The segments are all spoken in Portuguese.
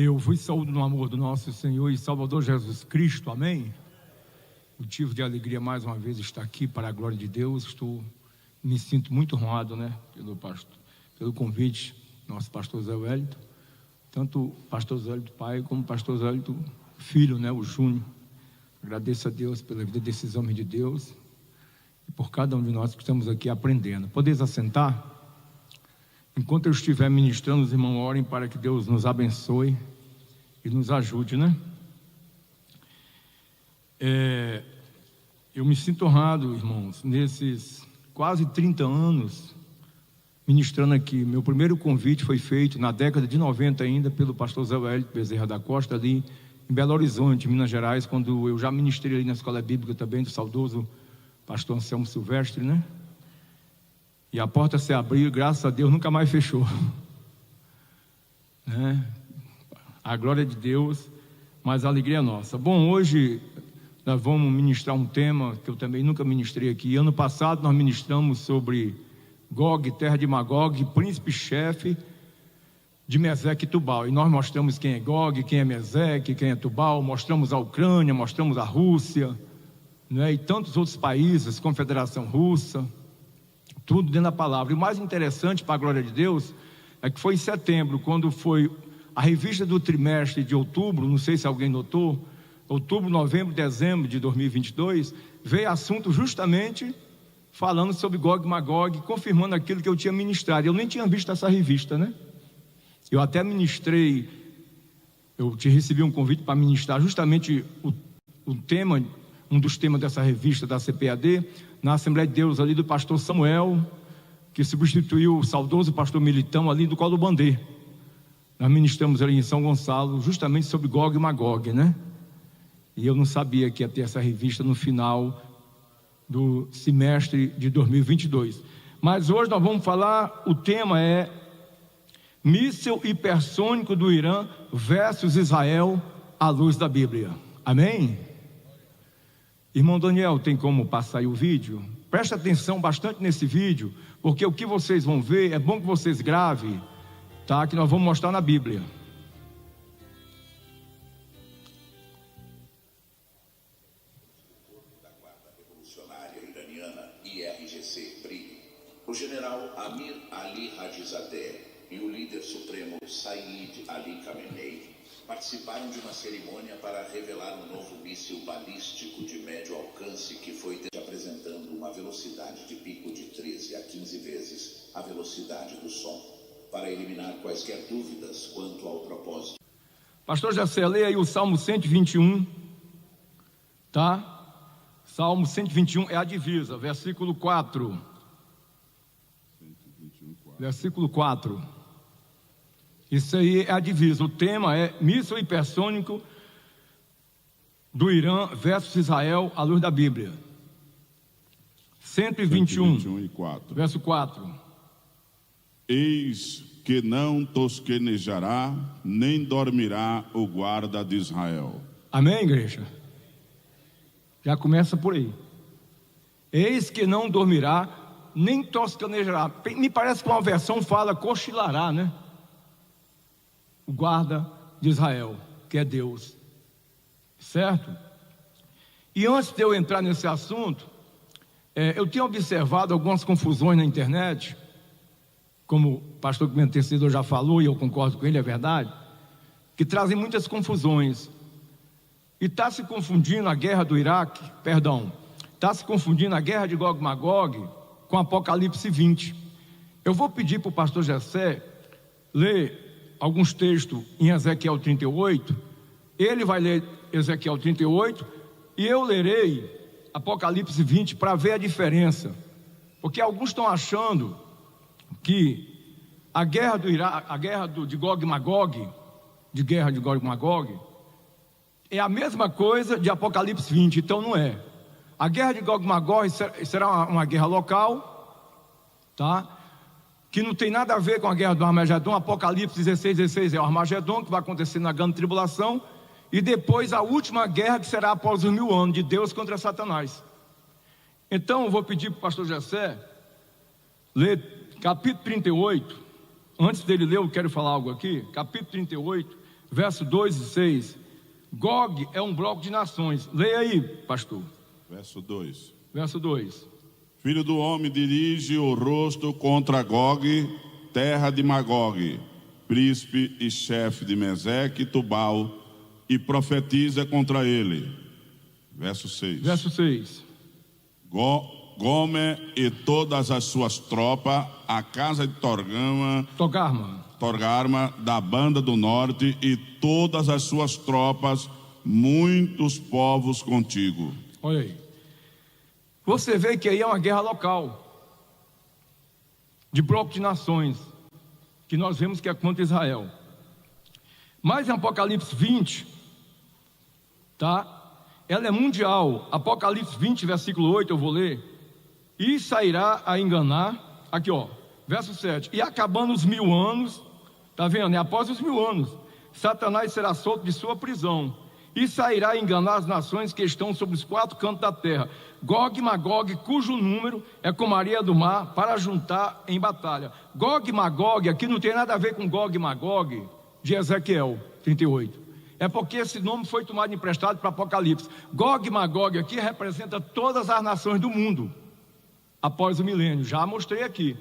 Eu vos saúdo no amor do nosso Senhor e Salvador Jesus Cristo, amém? Motivo de alegria mais uma vez estar aqui para a glória de Deus. Me sinto muito honrado, pelo convite do nosso pastor Zé Wellington, tanto o pastor Zé Wellington pai como o pastor Zé Wellington filho, o Júnior. Agradeço a Deus pela vida desses homens de Deus e por cada um de nós que estamos aqui aprendendo. Podeis assentar? Enquanto eu estiver ministrando, os irmãos orem para que Deus nos abençoe e nos ajude, Eu me sinto honrado, irmãos, nesses quase 30 anos ministrando aqui. Meu primeiro convite foi feito na década de 90 ainda pelo pastor Zé Wellington Bezerra da Costa, ali em Belo Horizonte, Minas Gerais, quando eu já ministrei ali na escola bíblica também do saudoso pastor Anselmo Silvestre, E a porta se abriu, graças a Deus, nunca mais fechou. A glória de Deus, mas a alegria é nossa. Bom, hoje nós vamos ministrar um tema que eu também nunca ministrei aqui. Ano passado nós ministramos sobre Gog, terra de Magog, príncipe-chefe de Meseque e Tubal. E nós mostramos quem é Gog, quem é Meseque, quem é Tubal. Mostramos a Ucrânia, mostramos a Rússia, e tantos outros países, Confederação Russa. Tudo dentro da palavra. E o mais interessante, para a glória de Deus, é que foi em setembro, quando foi a revista do trimestre de outubro, não sei se alguém notou, outubro, novembro, dezembro de 2022, veio assunto justamente falando sobre Gog e Magog, confirmando aquilo que eu tinha ministrado. Eu nem tinha visto essa revista, Eu até ministrei, eu te recebi um convite para ministrar justamente o tema, um dos temas dessa revista da CPAD, na Assembleia de Deus ali do pastor Samuel, que substituiu o saudoso pastor Militão ali do Colo Bandê. Nós ministramos ali em São Gonçalo justamente sobre Gog e Magog, E eu não sabia que ia ter essa revista no final do semestre de 2022. Mas hoje nós vamos falar, o tema é míssil hipersônico do Irã versus Israel à luz da Bíblia. Amém? Irmão Daniel, tem como passar aí o vídeo? Presta atenção bastante nesse vídeo, porque o que vocês vão ver, é bom que vocês gravem, que nós vamos mostrar na Bíblia. Da Guarda Revolucionária Iraniana, IRGC-PRI, o general Amir Ali Hajizadeh e o líder supremo Sayyid Ali Khamenei participaram de uma cerimônia para revelar um novo míssil balístico de médio alcance que foi apresentando uma velocidade de pico de 13 a 15 vezes a velocidade do som, para eliminar quaisquer dúvidas quanto ao propósito. Pastor Jacé, leia aí o Salmo 121, Salmo 121 é a divisa, versículo 4. 121, 4. Versículo 4. Isso aí é a divisa. O tema é míssil hipersônico do Irã versus Israel à luz da Bíblia. 121 e 4. verso 4. Eis que não tosquenejará, nem dormirá o guarda de Israel. Amém, igreja? Já começa por aí. Eis que não dormirá, nem tosquenejará. Me parece que uma versão fala cochilará, O guarda de Israel, que é Deus, certo? E antes de eu entrar nesse assunto, eu tenho observado algumas confusões na internet, como o pastor que me antecedeu já falou, e eu concordo com ele, é verdade, que trazem muitas confusões. E está se confundindo a guerra do Iraque, está se confundindo a guerra de Gog e Magog com Apocalipse 20. Eu vou pedir para o pastor Jessé ler alguns textos em Ezequiel 38, ele vai ler Ezequiel 38 e eu lerei Apocalipse 20 para ver a diferença, porque alguns estão achando que a guerra do Iraque, de Gog e Magog, é a mesma coisa de Apocalipse 20, então não é. A guerra de Gog e Magog será uma guerra local, que não tem nada a ver com a guerra do Armagedon. Apocalipse 16 é o Armagedon, que vai acontecer na grande tribulação, e depois a última guerra, que será após os 1000 anos, de Deus contra Satanás. Então eu vou pedir para o pastor Jessé ler capítulo 38. Antes dele ler, eu quero falar algo aqui. Capítulo 38, verso 2 e 6. Gog é um bloco de nações. Leia aí, pastor. Verso 2. Verso 2. Filho do homem, dirige o rosto contra Gog, terra de Magog, príncipe e chefe de Meseque e Tubal, e profetiza contra ele. Verso 6. Verso 6. Gomer e todas as suas tropas, a casa de Torgarma, da banda do norte, e todas as suas tropas, muitos povos contigo. Olha aí. Você vê que aí é uma guerra local, de bloco de nações, que nós vemos que é contra Israel. Mas em Apocalipse 20, tá? Ela é mundial. Apocalipse 20, versículo 8, eu vou ler. E sairá a enganar, aqui ó, verso 7. E acabando os 1000 anos, tá vendo? É após os 1000 anos, Satanás será solto de sua prisão. E sairá a enganar as nações que estão sobre os 4 cantos da terra. Gog e Magog, cujo número é como a areia do mar, para juntar em batalha. Gog e Magog, aqui não tem nada a ver com Gog e Magog de Ezequiel 38. É porque esse nome foi tomado emprestado para Apocalipse. Gog e Magog aqui representa todas as nações do mundo após o milênio. Já mostrei aqui.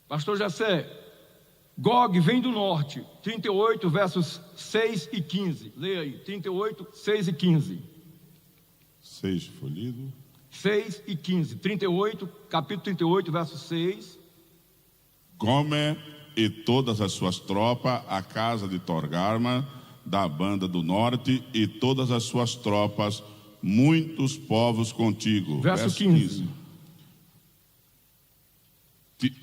Pastor Jessé, Gog vem do norte, 38 versos 6 e 15. Leia aí, 38, 6 e 15. 6 foi lido. 6 e 15, 38, capítulo 38, verso 6. Gomer e todas as suas tropas, a casa de Torgarma, da banda do norte, e todas as suas tropas, muitos povos contigo. Verso 15.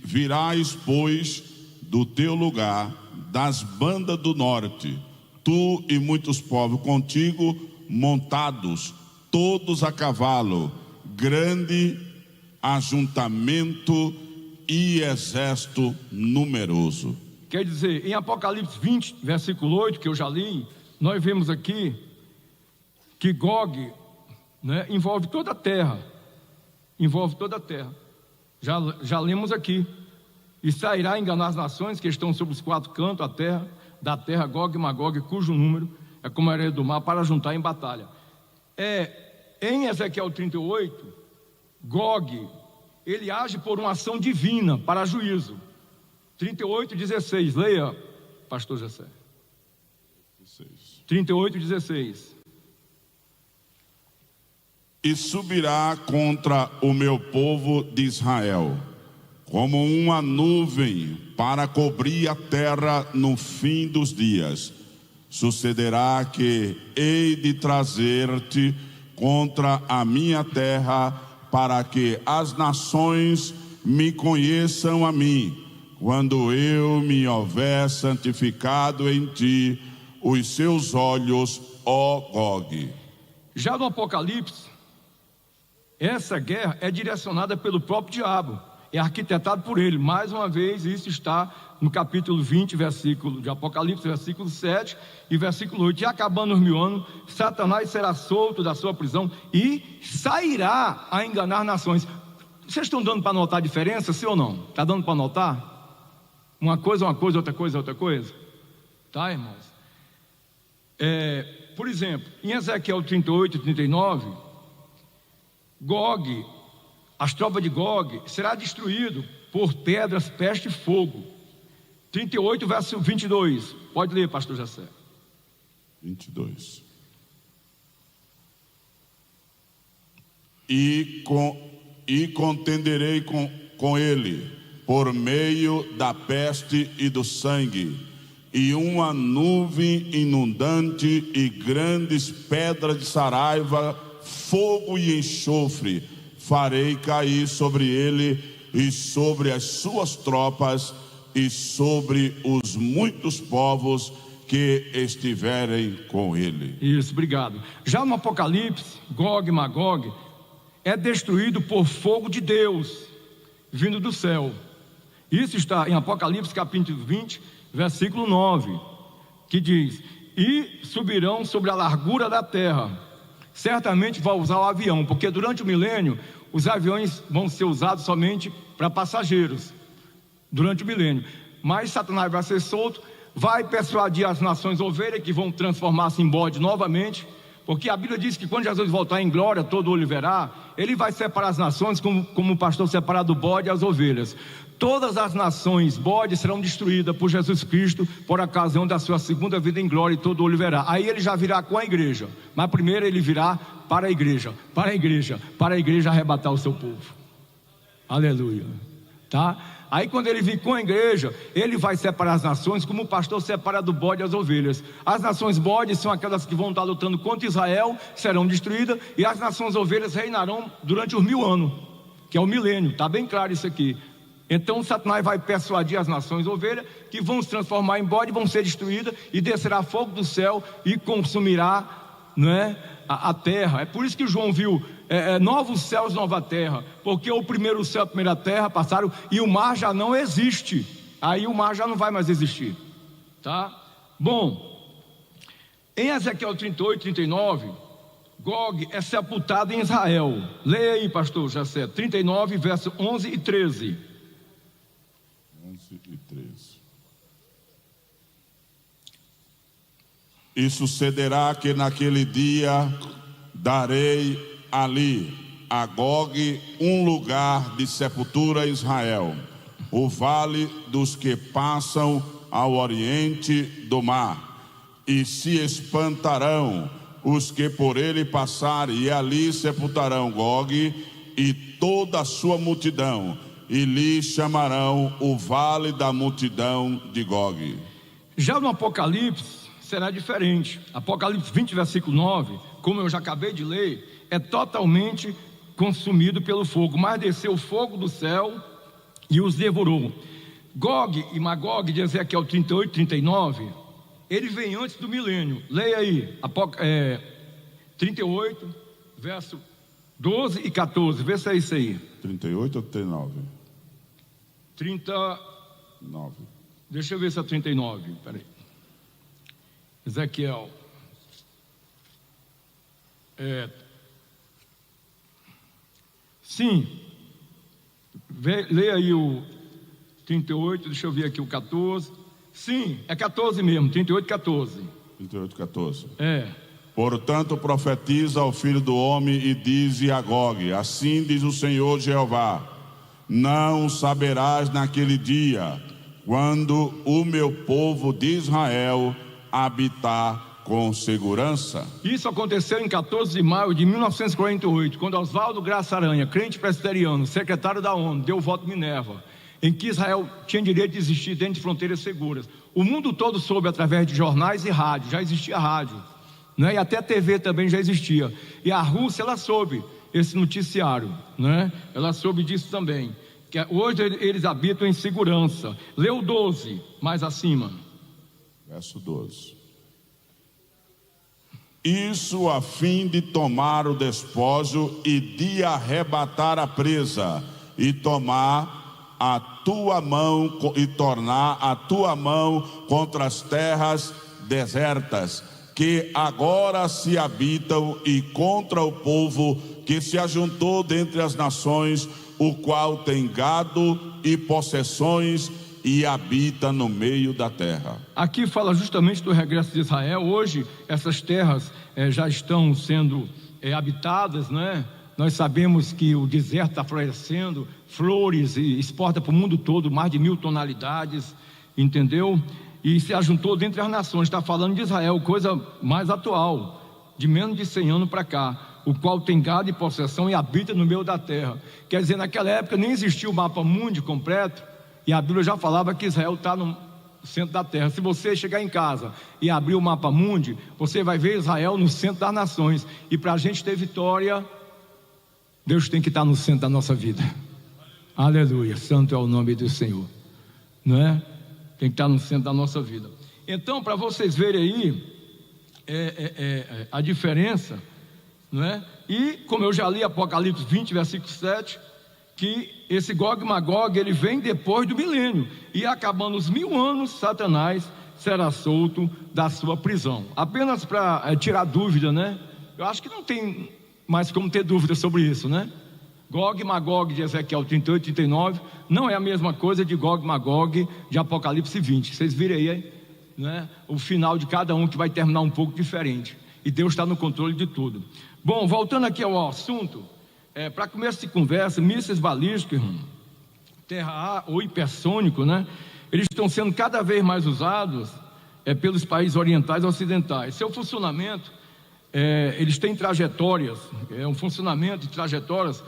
Virás, pois, do teu lugar, das bandas do norte, tu e muitos povos contigo, montados, todos a cavalo, grande ajuntamento e exército numeroso. Quer dizer, em Apocalipse 20, versículo 8, que eu já li, nós vemos aqui que Gog, né, envolve toda a terra. Envolve toda a terra. Já lemos aqui. E sairá a enganar as nações que estão sobre os 4 cantos da terra, Gog e Magog, cujo número é como a areia do mar, para juntar em batalha. Em Ezequiel 38, Gog, ele age por uma ação divina para juízo. 38, 16, leia, pastor Jessé. 38, 16. E subirá contra o meu povo de Israel, como uma nuvem para cobrir a terra no fim dos dias. Sucederá que hei de trazer-te contra a minha terra, para que as nações me conheçam a mim, quando eu me houver santificado em ti os seus olhos, ó Gog. Já no Apocalipse, essa guerra é direcionada pelo próprio diabo, é arquitetado por ele. Mais uma vez, isso está no capítulo 20, versículo de Apocalipse, versículo 7 e versículo 8. E acabando os 1000 anos, Satanás será solto da sua prisão e sairá a enganar nações. Vocês estão dando para notar a diferença, sim ou não? Está dando para notar? Uma coisa, outra coisa, outra coisa. Tá, irmãos? Por exemplo, em Ezequiel 38 e 39, Gog, as tropas de Gog, será destruído por pedras, peste e fogo. 38, verso 22. Pode ler, pastor Jessé. 22. E contenderei com ele, por meio da peste e do sangue, e uma nuvem inundante e grandes pedras de saraiva, fogo e enxofre, farei cair sobre ele e sobre as suas tropas e sobre os muitos povos que estiverem com ele. Isso, obrigado. Já no Apocalipse, Gog e Magog é destruído por fogo de Deus, vindo do céu. Isso está em Apocalipse capítulo 20, versículo 9, que diz: e subirão sobre a largura da terra. Certamente vai usar o avião, porque durante o milênio os aviões vão ser usados somente para passageiros, durante o milênio. Mas Satanás vai ser solto, vai persuadir as nações ovelhas, que vão transformar-se em bode novamente, porque a Bíblia diz que quando Jesus voltar em glória, todo olho verá. Ele vai separar as nações como o pastor separa do bode as ovelhas. Todas as nações bodes serão destruídas por Jesus Cristo, por ocasião da sua segunda vida em glória, e todo olho verá. Aí ele já virá com a igreja, mas primeiro ele virá para a igreja, para a igreja, para a igreja arrebatar o seu povo. Aleluia. Tá? Aí quando ele vir com a igreja, ele vai separar as nações, como o pastor separa do bode as ovelhas. As nações bodes são aquelas que vão estar lutando contra Israel, serão destruídas, e as nações ovelhas reinarão durante os 1000 anos, que é o milênio. Está bem claro isso aqui. Então Satanás vai persuadir as nações ovelhas, que vão se transformar em bode, vão ser destruídas, e descerá fogo do céu e consumirá, não é, a terra. É por isso que João viu novos céus, nova terra, porque o primeiro céu, a primeira terra passaram, e o mar já não existe. Aí o mar já não vai mais existir, tá? Bom, em Ezequiel 38, 39, Gog é sepultado em Israel. Leia aí, pastor Jacé, 39, verso 11 e 13. 11 e 13. E sucederá que naquele dia darei ali a Gog um lugar de sepultura em Israel, o vale dos que passam ao oriente do mar, e se espantarão os que por ele passarem, e ali sepultarão Gog e toda a sua multidão, e lhe chamarão o vale da multidão de Gog. Já no Apocalipse será diferente. Apocalipse 20, versículo 9, como eu já acabei de ler, é totalmente consumido pelo fogo, mas desceu o fogo do céu e os devorou. Gog e Magog, de Ezequiel 38, 39, ele vem antes do milênio. Leia aí, 38, verso 12 e 14, vê se é isso aí. 38 ou 39? 39. Deixa eu ver se é 39, peraí. Ezequiel. Sim. Leia aí o 38, deixa eu ver aqui o 14. Sim, é 14 mesmo, 38, 14. 38, 14. É. Portanto, profetiza ao filho do homem e dize a Gog: assim diz o Senhor Jeová: não saberás naquele dia, quando o meu povo de Israel habitar com segurança. Isso aconteceu em 14 de maio de 1948, quando Oswaldo Graça Aranha, crente presbiteriano, secretário da ONU, deu o voto de Minerva, em que Israel tinha direito de existir dentro de fronteiras seguras. O mundo todo soube através de jornais e rádio, já existia rádio, né? E até a TV também já existia. E a Rússia, ela soube esse noticiário, né? Ela soube disso também, que hoje eles habitam em segurança. Leu 12, mais acima. Verso 12. Isso a fim de tomar o despojo e de arrebatar a presa, e tomar a tua mão e tornar a tua mão contra as terras desertas que agora se habitam, e contra o povo que se ajuntou dentre as nações, o qual tem gado e possessões e habita no meio da terra. Aqui fala justamente do regresso de Israel. Hoje essas terras já estão sendo habitadas, né? Nós sabemos que o deserto está florescendo, flores, e exporta para o mundo todo mais de 1000 tonalidades, entendeu? E se ajuntou dentre as nações. Está falando de Israel, coisa mais atual, de menos de 100 anos para cá, o qual tem gado e possessão e habita no meio da terra. Quer dizer, naquela época nem existia o mapa mundi completo, e a Bíblia já falava que Israel está no centro da terra. Se você chegar em casa e abrir o mapa mundi, você vai ver Israel no centro das nações. E para a gente ter vitória, Deus tem que estar no centro da nossa vida. Aleluia, santo é o nome do Senhor, não é? Tem que estar no centro da nossa vida. Então, para vocês verem aí a diferença, não é? E como eu já li Apocalipse 20, versículo 7, que esse Gog e Magog, ele vem depois do milênio, e acabando os 1000 anos, Satanás será solto da sua prisão. Apenas para tirar dúvida, né? Eu acho que não tem mais como ter dúvida sobre isso, né? Gog e Magog de Ezequiel 38, 39 não é a mesma coisa de Gog e Magog de Apocalipse 20. Vocês viram aí, né, o final de cada um, que vai terminar um pouco diferente. E Deus está no controle de tudo. Bom, voltando aqui ao assunto, para começo de conversa, mísseis balísticos, terra ou hipersônico, né, eles estão sendo cada vez mais usados pelos países orientais e ocidentais. Seu funcionamento, eles têm trajetórias, um funcionamento de trajetórias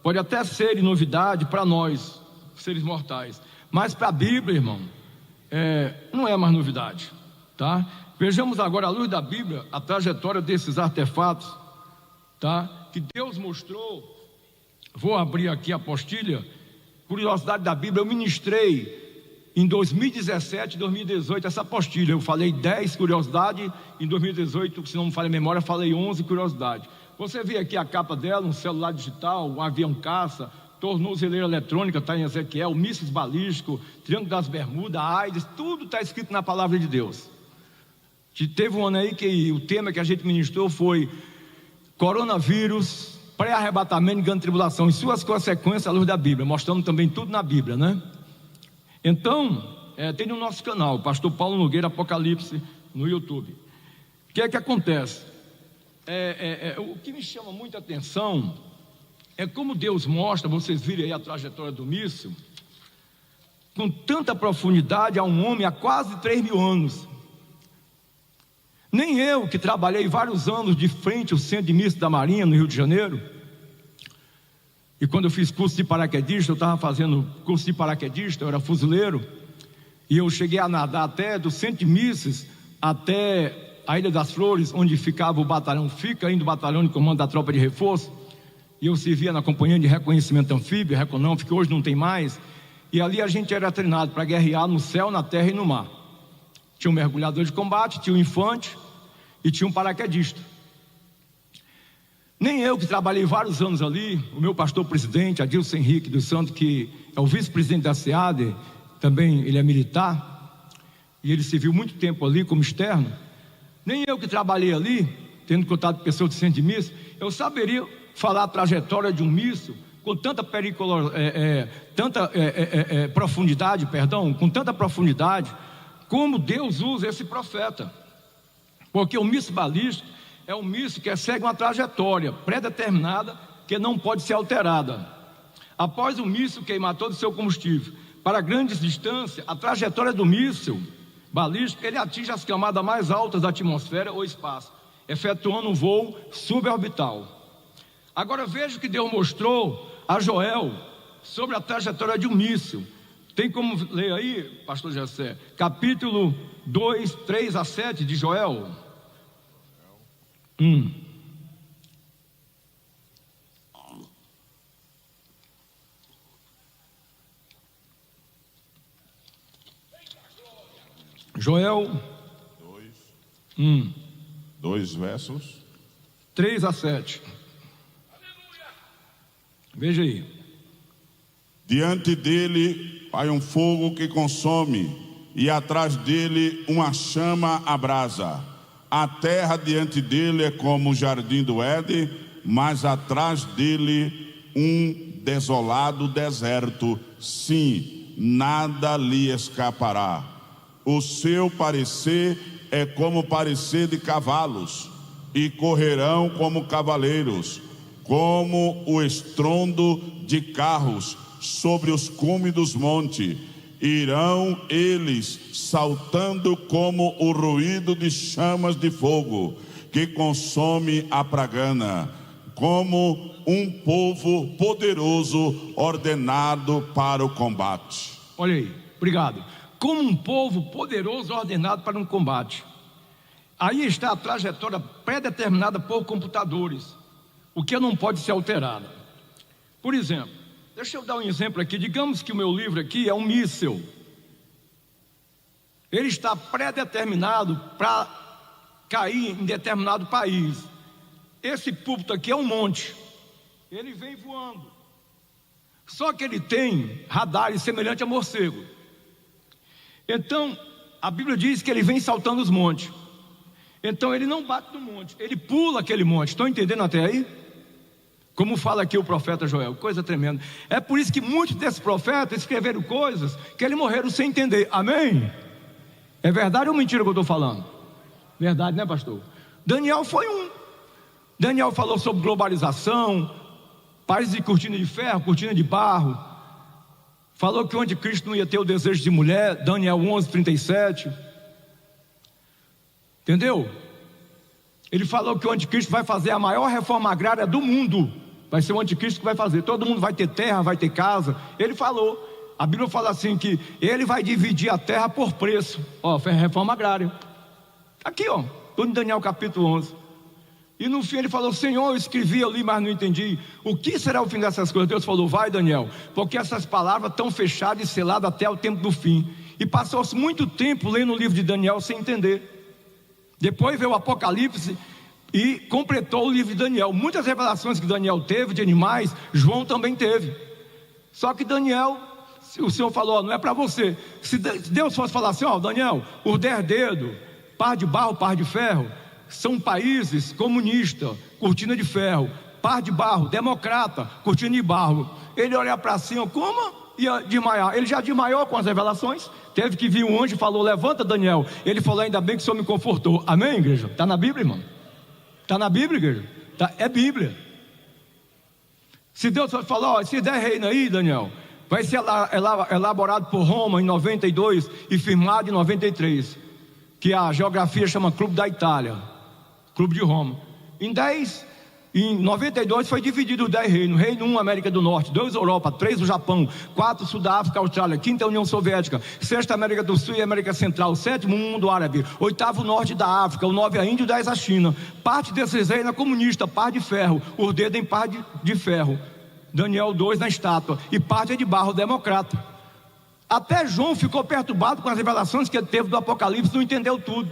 pode até ser novidade para nós, seres mortais, mas para a Bíblia, irmão, não é mais novidade, tá? Vejamos agora, à luz da Bíblia, a trajetória desses artefatos, tá? Que Deus mostrou. Vou abrir aqui a apostila, curiosidade da Bíblia. Eu ministrei em 2017 e 2018 essa apostila. Eu falei 10 curiosidades, em 2018, se não me falha a memória, falei 11 curiosidades. Você vê aqui a capa dela, um celular digital, um avião caça, tornozeleira eletrônica, está em Ezequiel, mísseis balísticos, Triângulo das Bermudas, AIDS, tudo está escrito na palavra de Deus. Teve um ano aí que o tema que a gente ministrou foi coronavírus, pré-arrebatamento e grande tribulação, e suas consequências à luz da Bíblia, mostrando também tudo na Bíblia, né? Então, tem no nosso canal, Pastor Paulo Nogueira Apocalipse, no YouTube. O que é que acontece? O que me chama muita atenção é como Deus mostra, vocês viram aí a trajetória do míssil, com tanta profundidade a um homem há quase 3.000 anos. Nem eu, que trabalhei vários anos de frente ao Centro de Mísseis da Marinha, no Rio de Janeiro, e quando eu fiz curso de paraquedista, eu estava fazendo curso de paraquedista, eu era fuzileiro, e eu cheguei a nadar até do Centro de Mísseis até a Ilha das Flores, onde ficava o batalhão, fica ainda o batalhão de comando da tropa de reforço, e eu servia na companhia de reconhecimento anfíbio, Reconão, que hoje não tem mais, e ali a gente era treinado para guerrear no céu, na terra e no mar. Tinha um mergulhador de combate, tinha um infante e tinha um paraquedista. Nem eu, que trabalhei vários anos ali, o meu pastor presidente, Adilson Henrique dos Santos, que é o vice-presidente da SEAD, também ele é militar, e ele serviu muito tempo ali como externo. Nem eu, que trabalhei ali, tendo contato com pessoas de centro de míssil, eu saberia falar a trajetória de um míssil com tanta profundidade, com tanta profundidade, como Deus usa esse profeta. Porque o míssil balístico é um míssil que segue uma trajetória pré-determinada que não pode ser alterada. Após o míssil queimar todo o seu combustível para grandes distâncias, a trajetória do míssil balístico, ele atinge as camadas mais altas da atmosfera ou espaço, efetuando um voo suborbital. Agora veja o que Deus mostrou a Joel sobre a trajetória de um míssil. Tem como ler aí, pastor Jessé, capítulo 2, 3 a 7 de Joel? Joel 2 versos 3 a 7. Veja aí. Diante dele vai um fogo que consome, e atrás dele uma chama abrasa. A terra diante dele é como o jardim do Éden, mas atrás dele um desolado deserto. Sim, nada lhe escapará. O seu parecer é como o parecer de cavalos, e correrão como cavaleiros, como o estrondo de carros sobre os cumes dos montes. Irão eles saltando como o ruído de chamas de fogo que consome a pragana, como um povo poderoso ordenado para o combate. Olha aí, obrigado. Como um povo poderoso ordenado para um combate. Aí está a trajetória pré-determinada por computadores, o que não pode ser alterado. Por exemplo, deixa eu dar um exemplo aqui. Digamos que o meu livro aqui é um míssil. Ele está pré-determinado para cair em determinado país. Esse púlpito aqui é um monte. Ele vem voando. Só que ele tem radares semelhantes a morcego. Então, a Bíblia diz que ele vem saltando os montes. Então ele não bate no monte, ele pula aquele monte. Estão entendendo até aí? Como fala aqui o profeta Joel, coisa tremenda. É por isso que muitos desses profetas escreveram coisas que eles morreram sem entender. Amém? É verdade ou mentira que eu estou falando? Verdade, né, pastor? Daniel foi um. Daniel falou sobre globalização, países de cortina de ferro, cortina de barro. Falou que o anticristo não ia ter o desejo de mulher, Daniel 11:37. Entendeu? Ele falou que o anticristo vai fazer a maior reforma agrária do mundo. Vai ser o anticristo que vai fazer. Todo mundo vai ter terra, vai ter casa. Ele falou. A Bíblia fala assim que ele vai dividir a terra por preço. Ó, foi a reforma agrária. Aqui, ó, tudo em Daniel capítulo 11. E no fim ele falou: Senhor, eu escrevi, eu li, mas não entendi. O que será o fim dessas coisas? Deus falou: vai, Daniel, porque essas palavras estão fechadas e seladas até o tempo do fim. E passou-se muito tempo lendo o livro de Daniel sem entender. Depois veio o Apocalipse e completou o livro de Daniel. Muitas revelações que Daniel teve de animais, João também teve. Só que Daniel, o Senhor falou: não é para você. Se Deus fosse falar assim: ó, Daniel, os 10 dedos, par de barro, par de ferro, são países comunistas, cortina de ferro, par de barro, democrata, cortina de barro. Ele olhar para cima, como? Ia desmaiar. Ele já desmaiou com as revelações. Teve que vir um anjo e falou: levanta, Daniel. Ele falou: ainda bem que o Senhor me confortou. Amém, igreja? Está na Bíblia, irmão? Está na Bíblia, igreja? Tá, é Bíblia. Se Deus falar: ó, esses 10 reinos aí, Daniel, vai ser elaborado por Roma em 92 e firmado em 93, que a geografia chama Clube da Itália, Clube de Roma. Em 92 foi dividido os 10 reinos. Reino 1, América do Norte, 2, Europa, 3, o Japão, 4, Sudáfrica, Austrália, 5, União Soviética, 6, América do Sul e América Central, 7, o mundo árabe, 8, Norte da África, o 9, a Índia, o 10, a China. Parte desses reinos é comunista, par de ferro, os dedos em par de ferro. Daniel 2 na estátua, e parte é de barro, democrata. Até João ficou perturbado com as revelações que ele teve do Apocalipse, não entendeu tudo.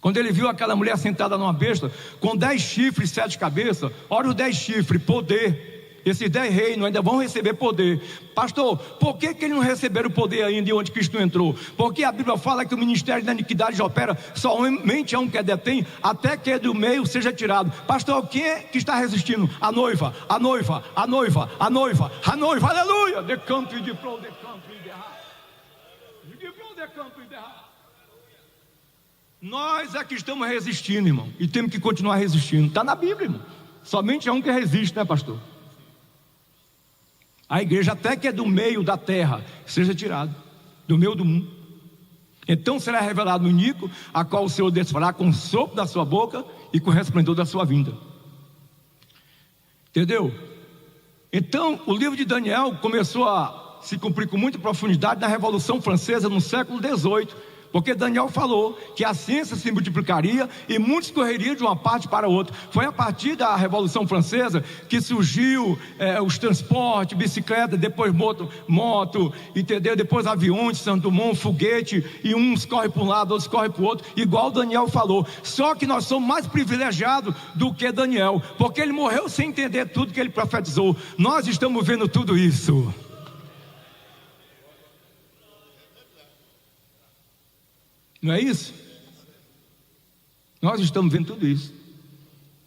Quando ele viu aquela mulher sentada numa besta, com 10 chifres e 7 cabeças, olha os 10 chifres, poder. Esses 10 reinos ainda vão receber poder. Pastor, por que eles não receberam poder ainda e onde Cristo entrou? Porque a Bíblia fala que o ministério da iniquidade opera somente a um que detém, até que do meio seja tirado. Pastor, quem é que está resistindo? A noiva, a noiva, a noiva, a noiva, a noiva, aleluia! De campo e de pro, de campo e de errar. De pro, de campo e de errar. Nós é que estamos resistindo, irmão, e temos que continuar resistindo. Está na Bíblia, irmão. Somente é um que resiste, né, pastor? A igreja, até que é do meio da terra, seja tirado do meio do mundo. Então será revelado no Nico, a qual o Senhor desfará com o sopro da sua boca e com o resplendor da sua vinda. Entendeu? Então o livro de Daniel começou a se cumprir com muita profundidade na Revolução Francesa no século XVIII. Porque Daniel falou que a ciência se multiplicaria e muitos correriam de uma parte para outra. Foi a partir da Revolução Francesa que surgiu os transportes, bicicleta, depois moto, entendeu? Depois aviões, Santo Dumont, foguete, e uns correm para um lado, outros correm para o outro, igual Daniel falou. Só que nós somos mais privilegiados do que Daniel, porque ele morreu sem entender tudo que ele profetizou. Nós estamos vendo tudo isso. Não é isso? Nós estamos vendo tudo isso.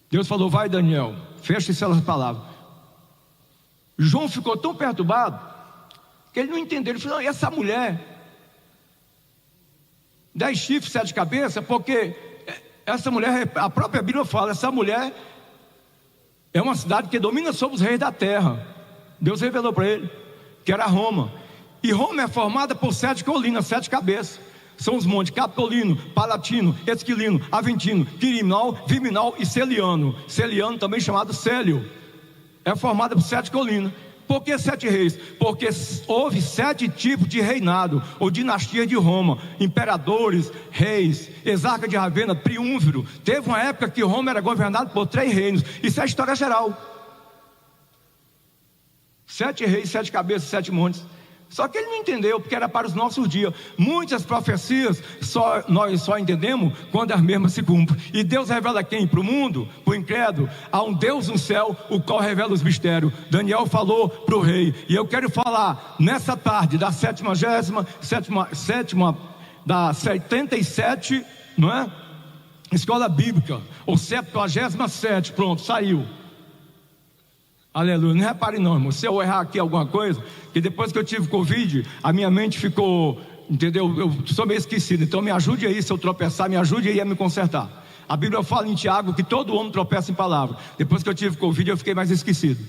Deus falou: vai, Daniel, fecha essas palavras. João ficou tão perturbado que ele não entendeu. Ele falou: e essa mulher, 10 chifres, 7 cabeças, porque essa mulher, a própria Bíblia fala, essa mulher é uma cidade que domina sobre os reis da terra. Deus revelou para ele que era Roma. E Roma é formada por 7 colinas, 7 cabeças. São os montes Capitolino, Palatino, Esquilino, Aventino, Quirinal, Viminal e Celiano. Celiano também chamado Célio. É formada por 7 colinas. Por que 7 reis? Porque houve 7 tipos de reinado, ou dinastia de Roma. Imperadores, reis, exarca de Ravenna, triunviro. Teve uma época que Roma era governada por 3 reinos. Isso é a história geral. 7 reis, 7 cabeças, 7 montes. Só que ele não entendeu, porque era para os nossos dias. Muitas profecias nós só entendemos quando as mesmas se cumprem. E Deus revela quem? Para o mundo, para o incrédulo. Há um Deus no céu, o qual revela os mistérios. Daniel falou para o rei. E eu quero falar nessa tarde da 77, não é? Escola Bíblica, ou 77, pronto, saiu. Aleluia, não repare não, irmão. Se eu errar aqui alguma coisa, que depois que eu tive Covid, a minha mente ficou entendeu? Eu sou meio esquecido, então me ajude aí, se eu tropeçar, me ajude aí a me consertar. A Bíblia fala em Tiago que todo homem tropeça em palavra. Depois que eu tive Covid, eu fiquei mais esquecido.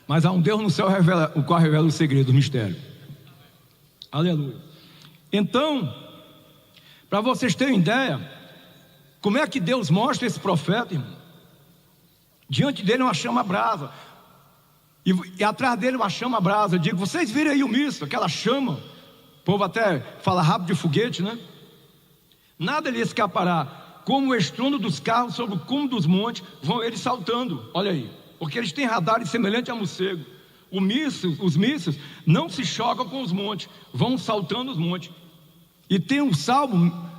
Mas há um Deus no céu o qual revela o segredo, o mistério. Aleluia. Então, para vocês terem ideia, como é que Deus mostra esse profeta, irmão? Diante dele uma chama brasa, e atrás dele uma chama brasa. Eu digo, vocês viram aí o misto, aquela chama. O povo até fala rabo de foguete, né? Nada lhe escapará, como o estrondo dos carros sobre o cume dos montes, vão eles saltando, olha aí, porque eles têm radares semelhantes a morcego. Os mísseis não se chocam com os montes, vão saltando os montes. E tem um salmo,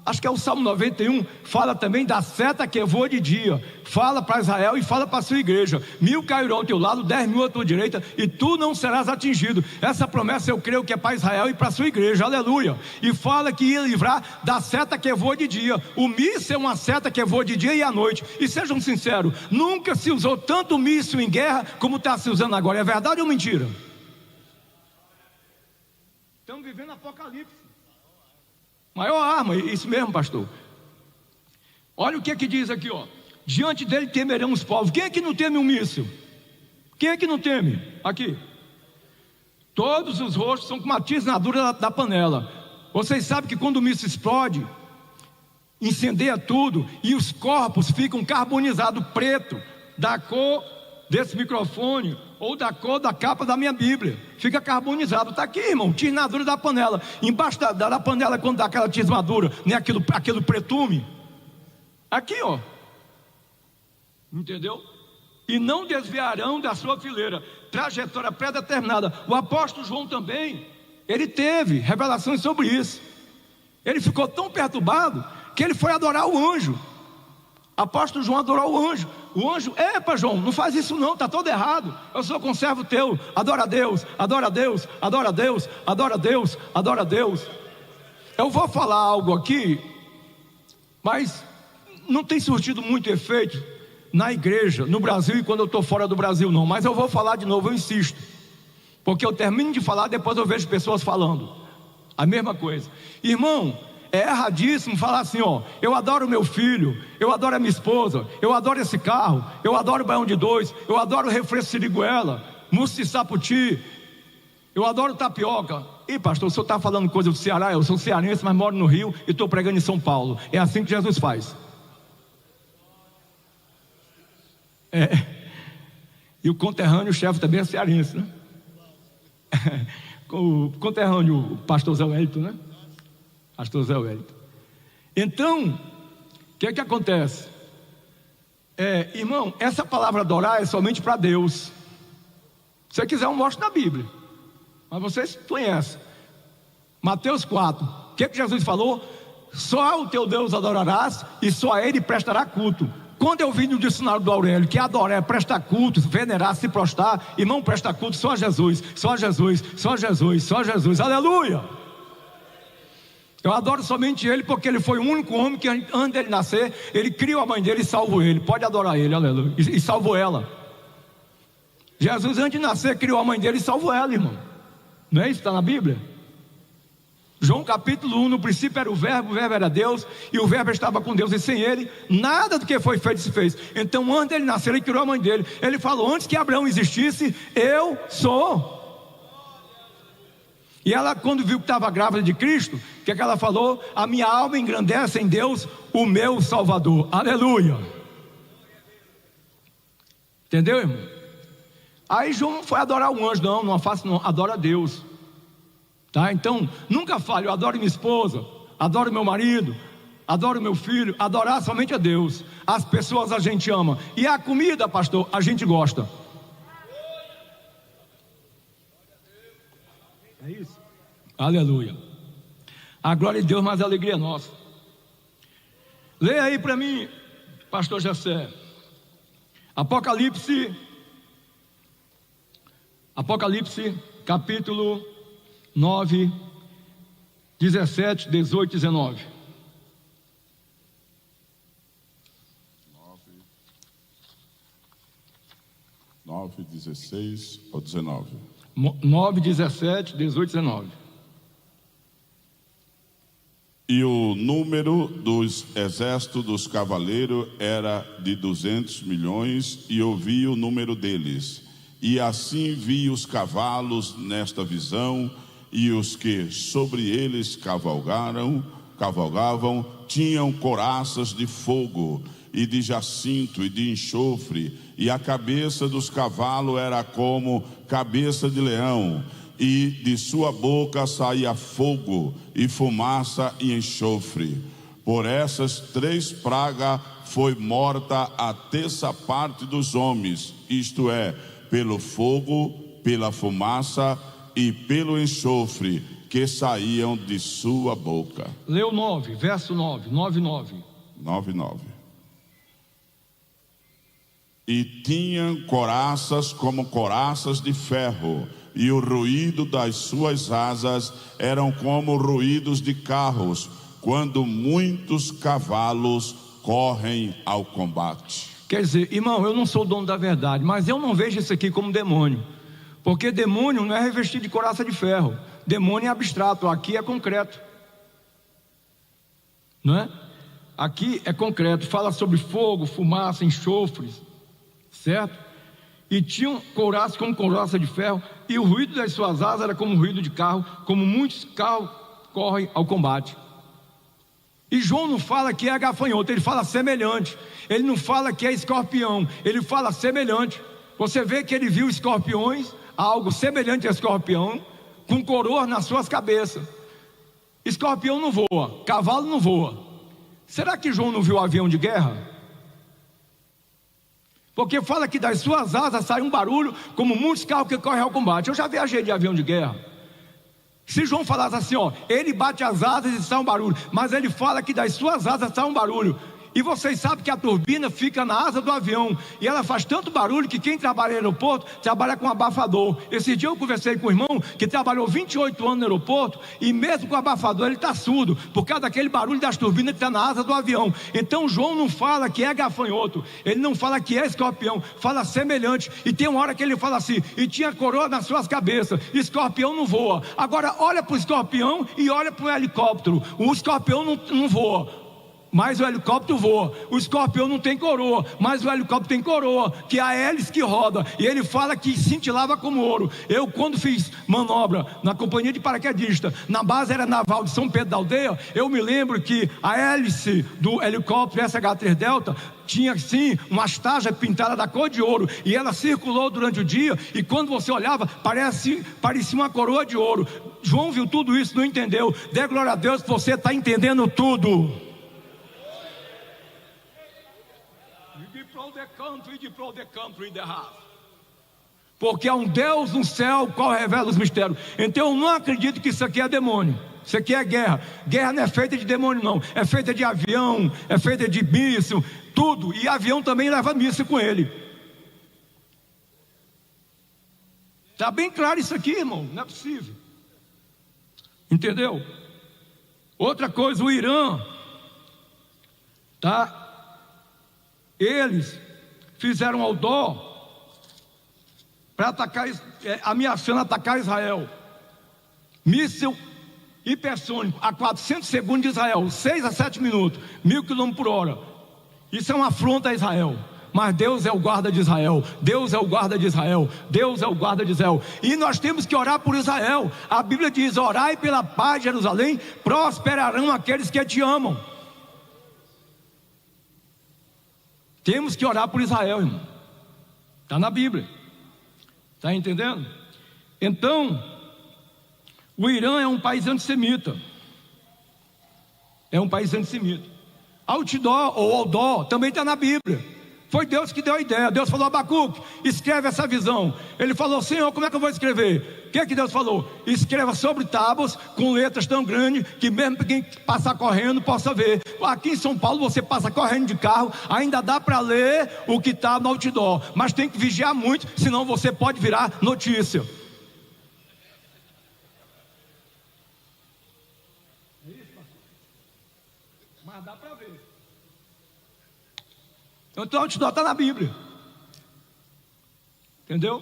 acho que é o Salmo 91, fala também da seta que voa de dia. Fala para Israel e fala para a sua igreja: 1000 cairão ao teu lado, 10.000 à tua direita, e tu não serás atingido. Essa promessa eu creio que é para Israel e para a sua igreja, aleluia. E fala que ia livrar da seta que voa de dia. O míssil é uma seta que voa de dia e à noite. E sejam sinceros, nunca se usou tanto míssil em guerra como está se usando agora. É verdade ou mentira? Estamos vivendo Apocalipse. Maior arma, isso mesmo, pastor. Olha o que é que diz aqui, ó. Diante dele temerão os povos. Quem é que não teme um míssil? Quem é que não teme? Aqui. Todos os rostos são como a tisnadura da panela. Vocês sabem que quando o míssil explode, incendeia tudo, e os corpos ficam carbonizados, preto, da cor desse microfone, ou da cor da capa da minha Bíblia. Fica carbonizado, está aqui, irmão, tisnadura da panela. Embaixo da panela, quando dá aquela tisnadura, né, aquele pretume, aqui, ó, entendeu? E não desviarão da sua fileira, trajetória pré-determinada. O apóstolo João também, ele teve revelações sobre isso. Ele ficou tão perturbado que ele foi adorar o anjo. Apóstolo João adorou o anjo. O anjo, epa João, não faz isso não, está todo errado. Eu sou conservo teu, adora a Deus, adora a Deus, adora a Deus, adora a Deus, adora a Deus. Eu vou falar algo aqui, mas não tem surtido muito efeito na igreja, no Brasil, e quando eu estou fora do Brasil não. Mas eu vou falar de novo, eu insisto, porque eu termino de falar, depois eu vejo pessoas falando a mesma coisa. Irmão, é erradíssimo falar assim, ó, eu adoro meu filho, eu adoro a minha esposa, eu adoro esse carro, eu adoro o baião de dois, eu adoro o refresco de siriguela, mousse de saputi, eu adoro tapioca. Ih, pastor, o senhor está falando coisa do Ceará? Eu sou cearense, mas moro no Rio e estou pregando em São Paulo. É assim que Jesus faz. E o conterrâneo, o chefe também é cearense, né? O conterrâneo, o pastor Zé Wellington, né? Pastor Zé Wellington. Então, o que é que acontece? Irmão, essa palavra adorar é somente para Deus. Se você quiser, eu mostro na Bíblia, mas vocês conhecem. Mateus 4, o que é que Jesus falou? Só o teu Deus adorarás, e só a Ele prestará culto. Quando eu vi no dicionário do Aurélio que adorar é prestar culto, venerar, se prostrar, irmão, prestar culto só a Jesus, só a Jesus, só a Jesus, só a Jesus, aleluia. Eu adoro somente Ele, porque Ele foi o único homem que antes dele nascer, Ele criou a mãe dele e salvou ele. Pode adorar Ele, aleluia. E salvou ela. Jesus antes de nascer criou a mãe dele e salvou ela, irmão. Não é isso que está na Bíblia? João capítulo 1, no princípio era o verbo era Deus, e o verbo estava com Deus, e sem Ele, nada do que foi feito se fez. Então antes dele nascer, Ele criou a mãe dele. Ele falou, antes que Abraão existisse, eu sou. E ela, quando viu que estava grávida de Cristo, o que é que ela falou? A minha alma engrandece em Deus, o meu Salvador, aleluia. Entendeu, irmão? Aí João não foi adorar o anjo, não faço não, adora a Deus. Tá? Então, nunca fale, eu adoro minha esposa, adoro meu marido, adoro meu filho. Adorar somente a Deus. As pessoas a gente ama, e a comida, pastor, a gente gosta. É isso? Aleluia. A glória de Deus, mas a alegria é nossa. Leia aí para mim, pastor Jessé, Apocalipse capítulo 9, 17, 18, 19. 9, 16 ou 19? 9, 17, 18, 19. E o número dos exércitos dos cavaleiros era de 200 milhões, e eu vi o número deles. E assim vi os cavalos nesta visão, e os que sobre eles cavalgavam, tinham couraças de fogo, e de jacinto, e de enxofre, e a cabeça dos cavalos era como cabeça de leão, e de sua boca saía fogo, e fumaça e enxofre. Por essas 3 pragas foi morta a terça parte dos homens, isto é, pelo fogo, pela fumaça e pelo enxofre que saíam de sua boca. Leu 9, verso 9, 9, 9. 9, 9. E tinham couraças como couraças de ferro, e o ruído das suas asas eram como ruídos de carros, quando muitos cavalos correm ao combate. Quer dizer, irmão, eu não sou dono da verdade, mas eu não vejo isso aqui como demônio, porque demônio não é revestido de couraça de ferro. Demônio é abstrato, aqui é concreto, não é? Aqui é concreto, fala sobre fogo, fumaça, enxofres, certo? E tinham couraça como couraça de ferro, e o ruído das suas asas era como ruído de carro, como muitos carros correm ao combate. E João não fala que é gafanhoto, ele fala semelhante. Ele não fala que é escorpião, ele fala semelhante. Você vê que ele viu escorpiões, algo semelhante a escorpião, com coroas nas suas cabeças. Escorpião não voa, cavalo não voa. Será que João não viu avião de guerra? Porque fala que das suas asas sai um barulho, como muitos carros que correm ao combate. Eu já viajei de avião de guerra. Se João falasse assim, ó, ele bate as asas e sai um barulho, mas ele fala que das suas asas sai um barulho. E vocês sabem que a turbina fica na asa do avião, e ela faz tanto barulho que quem trabalha no aeroporto trabalha com abafador. Esse dia eu conversei com um irmão que trabalhou 28 anos no aeroporto, e mesmo com abafador ele está surdo, por causa daquele barulho das turbinas que está na asa do avião. Então João não fala que é gafanhoto, ele não fala que é escorpião, fala semelhante. E tem uma hora que ele fala assim, e tinha coroa nas suas cabeças. Escorpião não voa. Agora olha para o escorpião e olha para o helicóptero. O escorpião não voa, mas o helicóptero voa. O escorpião não tem coroa, mas o helicóptero tem coroa, que é a hélice que roda. E ele fala que cintilava como ouro. Eu, quando fiz manobra na companhia de paraquedista, na base aérea naval de São Pedro da Aldeia, eu me lembro que a hélice do helicóptero SH-3 Delta tinha sim umas tajas pintadas da cor de ouro, e ela circulou durante o dia, e quando você olhava, parecia uma coroa de ouro. João viu tudo isso, não entendeu. Dê glória a Deus que você está entendendo tudo. Porque há um Deus no céu qual revela os mistérios. Então eu não acredito que isso aqui é demônio. Isso aqui é guerra. Guerra não é feita de demônio não, é feita de avião, é feita de míssil, tudo. E avião também leva míssil com ele. Está bem claro isso aqui, irmão, não é possível. Entendeu? Outra coisa, o Irã, tá? Eles fizeram ao dó para atacar, ameaçando atacar Israel. Míssil hipersônico a 400 segundos de Israel, 6 a 7 minutos, 1000 km por hora. Isso é uma afronta a Israel. Mas Deus é o guarda de Israel. Deus é o guarda de Israel. Deus é o guarda de Israel. E nós temos que orar por Israel. A Bíblia diz: orai pela paz de Jerusalém, prosperarão aqueles que te amam. Temos que orar por Israel, irmão. Está na Bíblia. Está entendendo? Então, o Irã é um país antissemita. É um país antissemita. Outdoor ou outdoor também está na Bíblia. Foi Deus que deu a ideia. Deus falou: Abacuque, escreve essa visão. Ele falou: Senhor, como é que eu vou escrever? O que é que Deus falou? Escreva sobre tábuas com letras tão grandes que mesmo quem passar correndo possa ver. Aqui em São Paulo você passa correndo de carro, ainda dá para ler o que está no outdoor, mas tem que vigiar muito, senão você pode virar notícia. Mas dá para ver. Então o outdoor está na Bíblia. Entendeu?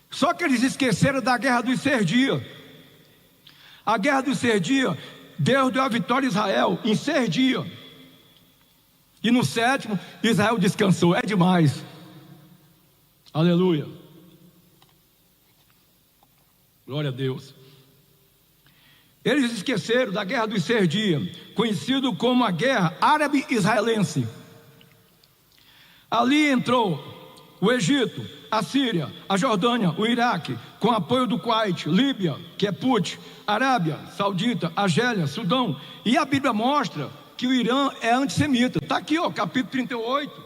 Só que eles esqueceram da guerra dos 6 dias. A guerra dos 6 dias, Deus deu a vitória a Israel em 6 dias. E no 7º, Israel descansou. É demais. Aleluia. Glória a Deus. Eles esqueceram da guerra dos 6 dias, conhecido como a guerra árabe-israelense. Ali entrou o Egito, a Síria, a Jordânia, o Iraque, com apoio do Kuwait, Líbia, que é Put, Arábia Saudita, Argélia, Sudão. E a Bíblia mostra que o Irã é antissemita. Está aqui, ó, capítulo 38,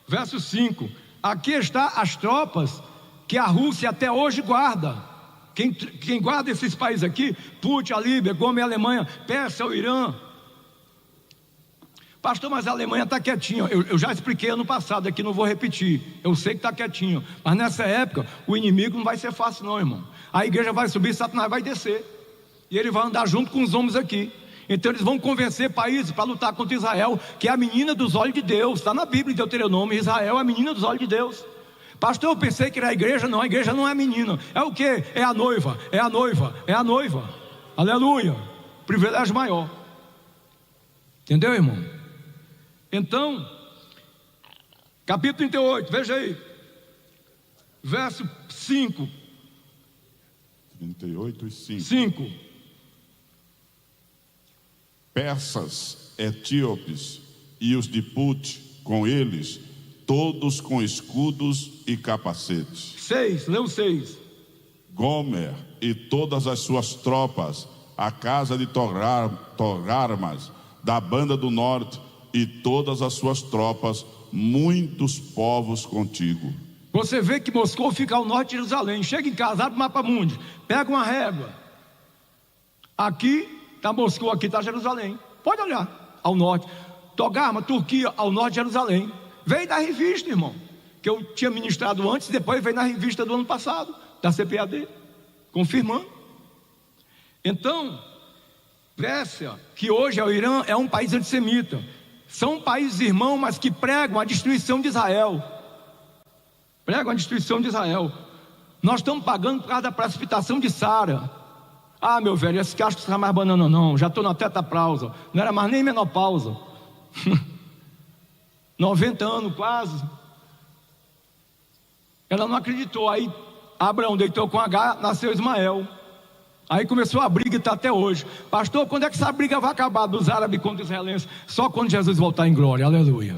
verso 5. Aqui está as tropas que a Rússia até hoje guarda. Quem guarda esses países aqui, Put, a Líbia, Gomes, a Alemanha, Pérsia, o Irã. Pastor, mas a Alemanha está quietinha. Eu já expliquei ano passado aqui, não vou repetir. Eu sei que está quietinho, mas nessa época o inimigo não vai ser fácil não, irmão. A igreja vai subir, Satanás vai descer, e ele vai andar junto com os homens aqui. Então eles vão convencer países para lutar contra Israel, que é a menina dos olhos de Deus. Está na Bíblia, em Deuteronômio, Israel é a menina dos olhos de Deus. Pastor, eu pensei que era a igreja. Não, a igreja não é a menina. É o que? É a noiva, é a noiva, é a noiva. Aleluia. Privilégio maior. Entendeu, irmão? Então, capítulo 38, veja aí, verso 5. 38 e 5. 5. Persas, etíopes e os de Put com eles, todos com escudos e capacetes. 6, leu 6. Gomer e todas as suas tropas, a casa de Togarmas, da banda do norte, e todas as suas tropas, muitos povos contigo. Você vê que Moscou fica ao norte de Jerusalém. Chega em casa, abre o mapa mundi, pega uma régua. Aqui está Moscou, aqui está Jerusalém. Pode olhar, ao norte. Togarma, Turquia, ao norte de Jerusalém. Veio da revista, irmão, que eu tinha ministrado antes, depois veio na revista do ano passado, da CPAD, confirmando. Então, Pérsia, que hoje é o Irã, é um país antissemita. São países irmãos, mas que pregam a destruição de Israel. Pregam a destruição de Israel. Nós estamos pagando por causa da precipitação de Sara. Ah, meu velho, esse casco não será mais banana não, já estou na tetapausa. Não era mais nem menopausa. 90 anos quase. Ela não acreditou. Aí Abraão deitou com H, nasceu Ismael. Aí começou a briga e está até hoje. Pastor, quando é que essa briga vai acabar dos árabes contra os israelenses? Só quando Jesus voltar em glória, aleluia.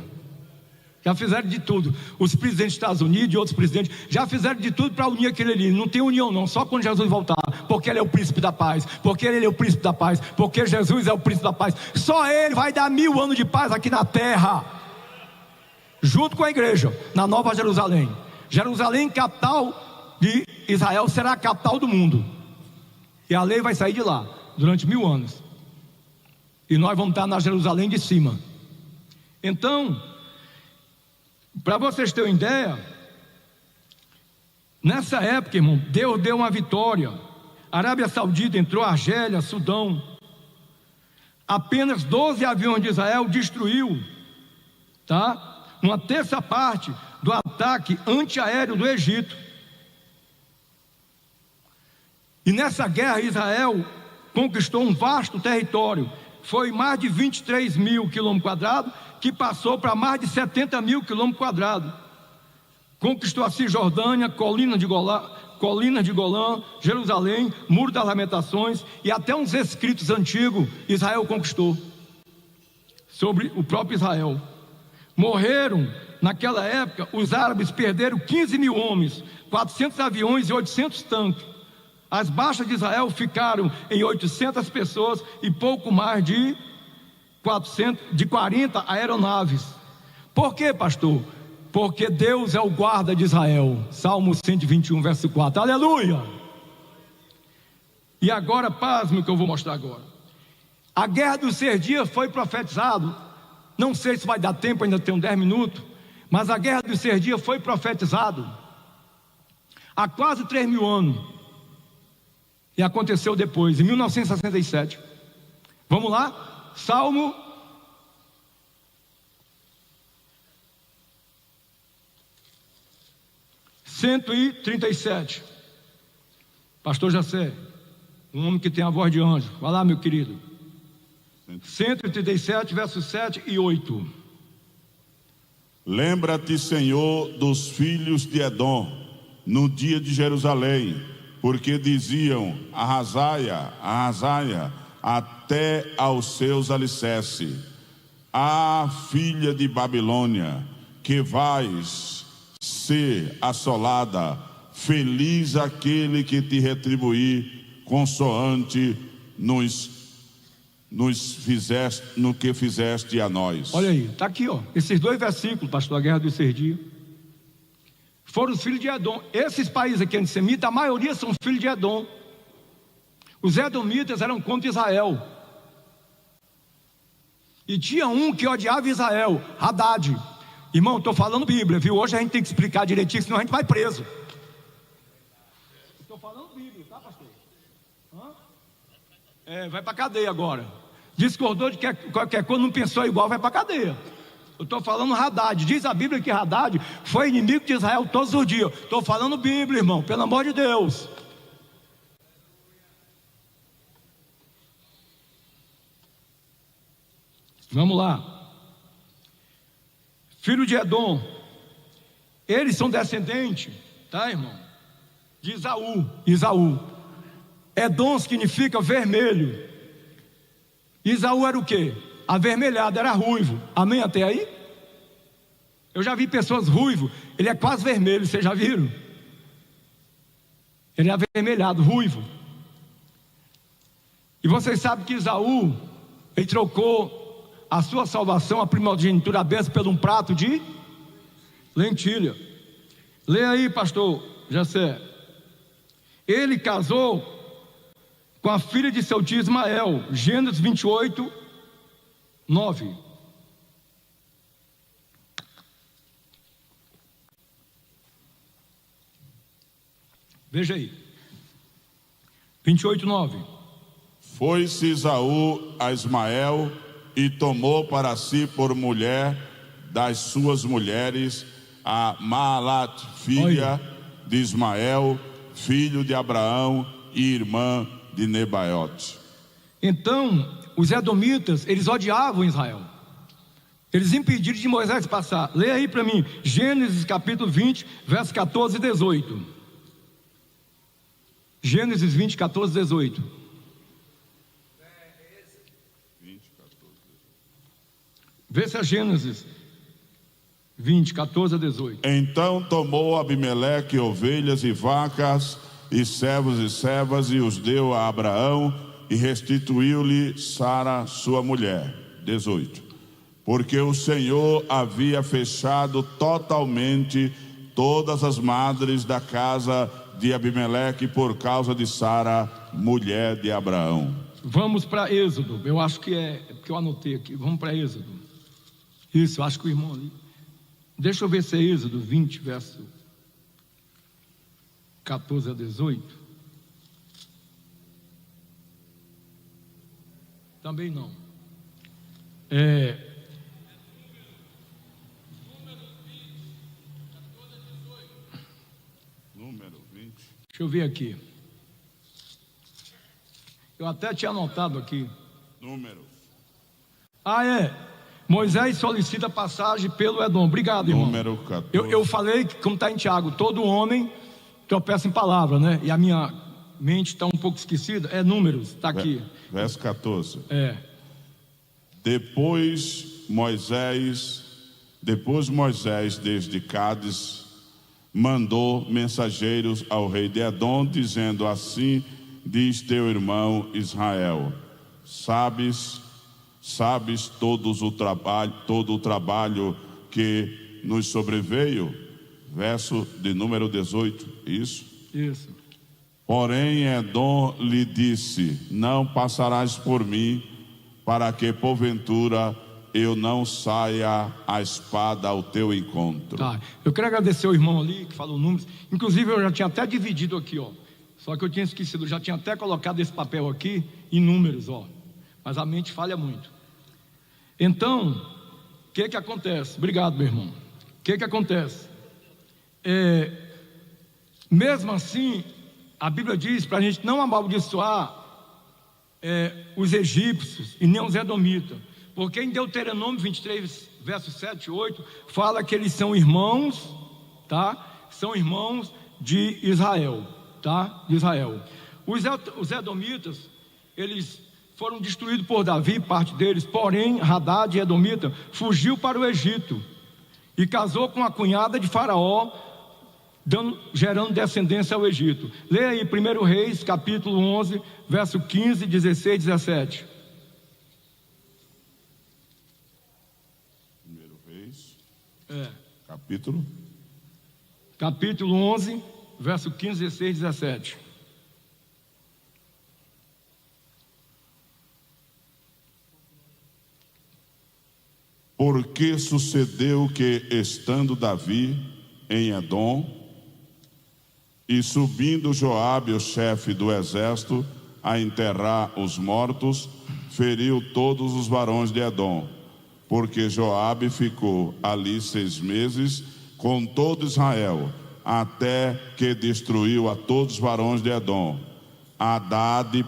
Já fizeram de tudo. Os presidentes dos Estados Unidos e outros presidentes já fizeram de tudo para unir aquele ali. Não tem união não, só quando Jesus voltar. Porque Ele é o príncipe da paz. Porque Ele é o príncipe da paz. Porque Jesus é o príncipe da paz. Só Ele vai dar 1000 anos de paz aqui na terra, junto com a igreja, na Nova Jerusalém. Jerusalém, capital de Israel, será a capital do mundo. E a lei vai sair de lá durante 1000 anos. E nós vamos estar na Jerusalém de cima. Então, para vocês terem uma ideia, nessa época, irmão, Deus deu uma vitória. A Arábia Saudita entrou, Argélia, Sudão. Apenas 12 aviões de Israel destruiu, tá? Uma terça parte do ataque antiaéreo do Egito. E nessa guerra Israel conquistou um vasto território. Foi mais de 23 mil quilômetros quadrados, que passou para mais de 70 mil quilômetros quadrados. Conquistou a Cisjordânia, Colina de Golã, Jerusalém, Muro das Lamentações, e até uns escritos antigos Israel conquistou sobre o próprio Israel. Morreram naquela época, os árabes perderam 15 mil homens, 400 aviões e 800 tanques. As baixas de Israel ficaram em 800 pessoas e pouco mais de 40 aeronaves. Por quê, pastor? Porque Deus é o guarda de Israel. Salmo 121, verso 4. Aleluia! E agora, pasme o que eu vou mostrar agora. A guerra dos 6 dias foi profetizado. Não sei se vai dar tempo, ainda tenho 10 minutos. Mas a guerra dos 6 dias foi profetizado há quase 3.000 anos. E aconteceu depois, em 1967. Vamos lá? Salmo 137. Pastor Jacé, um homem que tem a voz de anjo. Vai lá, meu querido. 137, versos 7 e 8. Lembra-te, Senhor, dos filhos de Edom, no dia de Jerusalém, porque diziam: arrasaia, arrasaia, até aos seus alicerces. Ah, filha de Babilônia, que vais ser assolada, feliz aquele que te retribuir, consoante no que fizeste a nós. Olha aí, está aqui, ó, esses dois versículos, pastor, a guerra dos 6 dias. Foram os filhos de Edom. Esses países aqui antissemitas, a maioria são filhos de Edom. Os edomitas eram contra Israel. E tinha um que odiava Israel, Haddad. Irmão, estou falando Bíblia, viu? Hoje a gente tem que explicar direitinho, senão a gente vai preso. Estou falando Bíblia, tá, pastor? Vai para cadeia agora. Discordou de qualquer coisa, não pensou igual, vai para cadeia. Eu estou falando Haddad. Diz a Bíblia que Haddad foi inimigo de Israel todos os dias. Estou falando Bíblia, irmão, pelo amor de Deus. Vamos lá. Filho de Edom. Eles são descendentes, tá, irmão? De Isaú. Edom significa vermelho. Isaú era o quê? Avermelhado, era ruivo. Amém até aí? Eu já vi pessoas ruivo. Ele é quase vermelho, vocês já viram? Ele é avermelhado, ruivo. E vocês sabem que Isaú, ele trocou a sua salvação, a primogenitura, a bênção, por um prato de lentilha. Leia aí, pastor Jacé. Ele casou com a filha de seu tio Ismael. Gênesis 28, 9. Veja aí. 28, 9. Foi-se Isaú a Ismael e tomou para si por mulher das suas mulheres a Maalat, filha de Ismael, filho de Abraão e irmã de Nebaiote. Então, os edomitas, eles odiavam Israel. Eles impediram de Moisés passar. Leia aí para mim, Gênesis capítulo 20, versos 14 e 18. Gênesis 20, 14 e 18. Vê se é Gênesis 20, 14 a 18. Então tomou Abimeleque ovelhas e vacas e servos e servas e os deu a Abraão e restituiu-lhe Sara sua mulher. 18. Porque o Senhor havia fechado totalmente todas as madres da casa de Abimeleque por causa de Sara, mulher de Abraão. Vamos para Êxodo. Eu acho que é porque eu anotei aqui. Vamos para Êxodo. Isso, eu acho que o irmão ali. Deixa eu ver se é Êxodo 20, verso 14 a 18. Também não. Número 20. Deixa eu ver aqui. Eu até tinha anotado aqui. Número. Moisés solicita passagem pelo Edom. Obrigado, irmão. Número 14. Eu falei que, como está em Tiago, todo homem tropeça em palavra, né? E a minha mente está um pouco esquecida. É Números, está aqui. Verso 14. Depois Moisés, desde Cádiz, mandou mensageiros ao rei de Edom, dizendo: assim diz teu irmão Israel, sabes todo o trabalho que nos sobreveio. Verso de número 18, isso? Isso. Porém Edom lhe disse: não passarás por mim, para que porventura eu não saia a espada ao teu encontro. Tá. Eu quero agradecer ao irmão ali que falou números. Inclusive eu já tinha até dividido aqui, ó. Só que eu tinha esquecido, eu já tinha até colocado esse papel aqui em números, ó. Mas a mente falha muito. Então, o que acontece? Obrigado, meu irmão. O que acontece? Mesmo assim, a Bíblia diz para a gente não amaldiçoar os egípcios e nem os edomitas, porque em Deuteronômio 23, versos 7 e 8, fala que eles são irmãos, tá? São irmãos de Israel, tá? De Israel. Os edomitas, eles foram destruídos por Davi, parte deles, porém Hadad, edomita, fugiu para o Egito e casou com a cunhada de Faraó, gerando descendência ao Egito. Leia aí 1 Reis, capítulo 11, verso 15, 16 e 17. 1 Reis, capítulo 11, verso 15, 16 e 17. Porque sucedeu que, estando Davi em Edom, e subindo Joabe, o chefe do exército, a enterrar os mortos, feriu todos os varões de Edom, porque Joabe ficou ali 6 meses com todo Israel, até que destruiu a todos os varões de Edom. Hadad,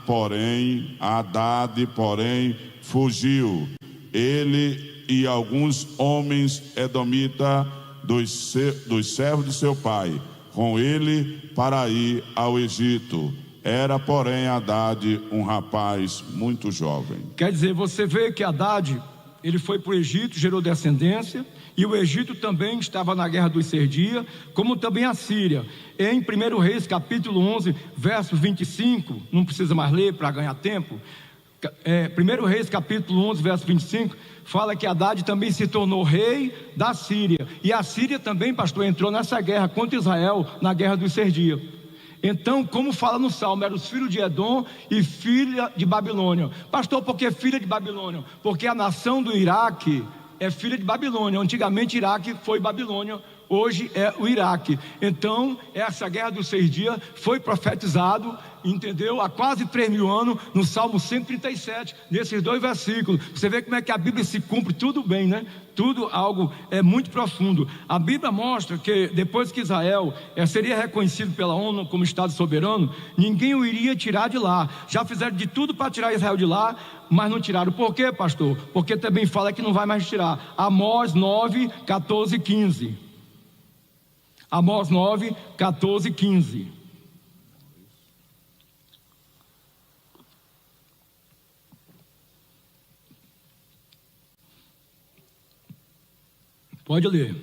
porém, fugiu, ele e alguns homens edomitas dos servos de seu pai, com ele para ir ao Egito. Era, porém, Hadad um rapaz muito jovem. Quer dizer, você vê que Hadad, ele foi para o Egito, gerou descendência, e o Egito também estava na guerra dos 6 dias, como também a Síria. Em 1 Reis, capítulo 11, verso 25, não precisa mais ler para ganhar tempo. 1 Reis, capítulo 11, verso 25, fala que Hadad também se tornou rei da Síria. E a Síria também, pastor, entrou nessa guerra contra Israel, na guerra dos 6 dias. Então, como fala no Salmo, eram os filhos de Edom e filha de Babilônia. Pastor, por que filha de Babilônia? Porque a nação do Iraque é filha de Babilônia. Antigamente Iraque foi Babilônia, hoje é o Iraque. Então, essa guerra dos 6 dias foi profetizado, entendeu? Há quase 3.000 anos, no Salmo 137, nesses 2 versículos. Você vê como é que a Bíblia se cumpre tudo bem, né? Tudo algo muito profundo. A Bíblia mostra que depois que Israel seria reconhecido pela ONU como Estado soberano, ninguém o iria tirar de lá. Já fizeram de tudo para tirar Israel de lá, mas não tiraram. Por quê, pastor? Porque também fala que não vai mais tirar. Amós 9, 14 e 15. Amós 9, 14 e 15. Pode ler.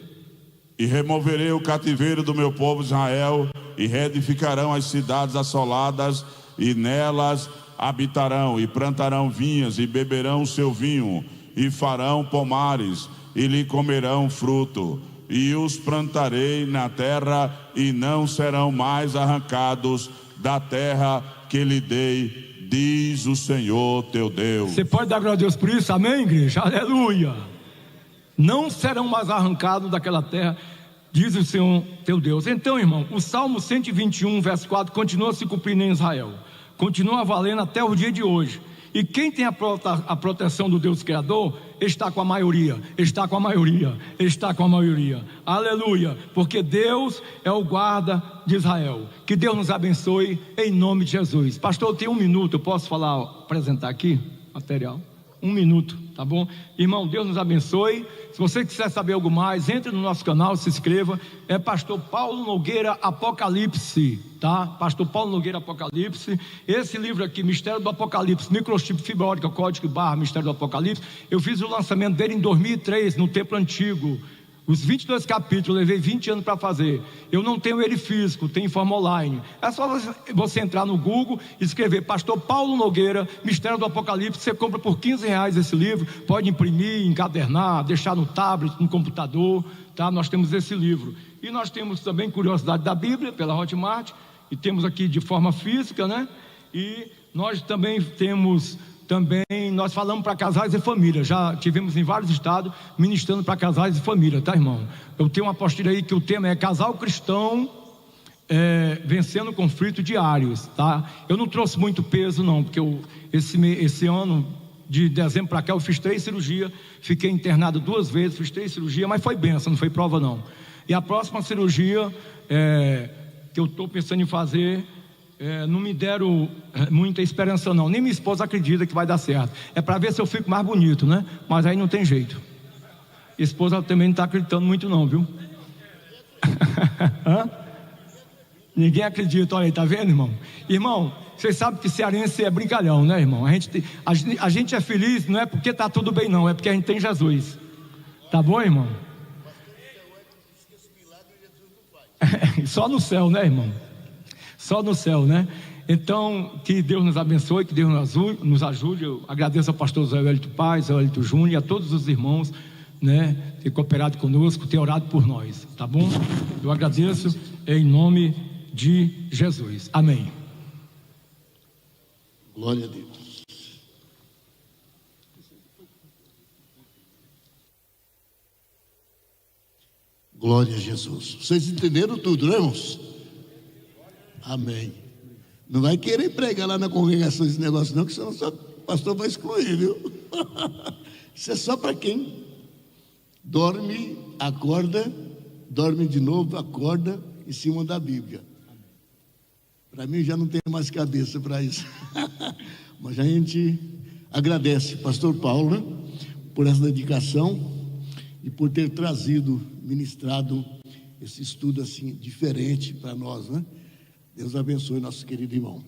E removerei o cativeiro do meu povo Israel, e reedificarão as cidades assoladas, e nelas habitarão, e plantarão vinhas, e beberão o seu vinho, e farão pomares, e lhe comerão fruto. E os plantarei na terra, e não serão mais arrancados da terra que lhe dei, diz o Senhor teu Deus. Você pode dar glória a Deus por isso? Amém, igreja? Aleluia! Não serão mais arrancados daquela terra, diz o Senhor teu Deus. Então, irmão, o Salmo 121, verso 4, continua se cumprindo em Israel, continua valendo até o dia de hoje. E quem tem a proteção do Deus Criador, está com a maioria, está com a maioria, está com a maioria. Aleluia, porque Deus é o guarda de Israel. Que Deus nos abençoe em nome de Jesus. Pastor, eu tenho 1 minuto, eu posso falar, apresentar aqui material? 1 minuto, tá bom? Irmão, Deus nos abençoe. Se você quiser saber algo mais, entre no nosso canal, se inscreva. É Pastor Paulo Nogueira Apocalipse, tá? Pastor Paulo Nogueira Apocalipse. Esse livro aqui, Mistério do Apocalipse, microchip fibra ótica, código / Mistério do Apocalipse. Eu fiz o lançamento dele em 2003, no Templo Antigo. Os 22 capítulos, eu levei 20 anos para fazer. Eu não tenho ele físico, tem em forma online. É só você entrar no Google e escrever Pastor Paulo Nogueira, Mistério do Apocalipse. Você compra por R$15 esse livro. Pode imprimir, encadernar, deixar no tablet, no computador, tá? Nós temos esse livro. E nós temos também Curiosidade da Bíblia, pela Hotmart. E temos aqui de forma física, né? E nós também temos... nós falamos para casais e família. Já tivemos em vários estados ministrando para casais e família, tá, irmão? Eu tenho uma apostila aí que o tema é Casal Cristão vencendo conflitos diários, tá? Eu não trouxe muito peso não, porque esse ano de dezembro para cá eu fiz 3 cirurgias, fiquei internado 2 vezes, fiz 3 cirurgias, mas foi bênção, não foi prova não. E a próxima cirurgia que eu estou pensando em fazer, não me deram muita esperança não, nem minha esposa acredita que vai dar certo. É para ver se eu fico mais bonito, né? Mas aí não tem jeito. A esposa também não está acreditando muito não, viu? Ninguém acredita, olha aí, tá vendo, irmão? Irmão, vocês sabem que cearense é brincalhão, né, irmão? A gente é feliz, não é porque tá tudo bem não, é porque a gente tem Jesus. Tá bom, irmão? Só no céu, né, irmão? Só no céu, né? Então, que Deus nos abençoe, que Deus nos ajude. Eu agradeço ao pastor Zé Wellington Paz, Zé Wellington Júnior e a todos os irmãos, né, ter cooperado conosco, ter orado por nós, tá bom? Eu agradeço em nome de Jesus. Amém. Glória a Deus. Glória a Jesus. Vocês entenderam tudo, né, irmãos? Amém. Não vai querer pregar lá na congregação esse negócio não, que senão o pastor vai excluir, viu? Isso é só para quem dorme, acorda, dorme de novo, acorda em cima da Bíblia. Para mim já não tem mais cabeça para isso. Mas a gente agradece pastor Paulo, né, por essa dedicação e por ter trazido, ministrado esse estudo assim diferente para nós, né? Deus abençoe nosso querido irmão.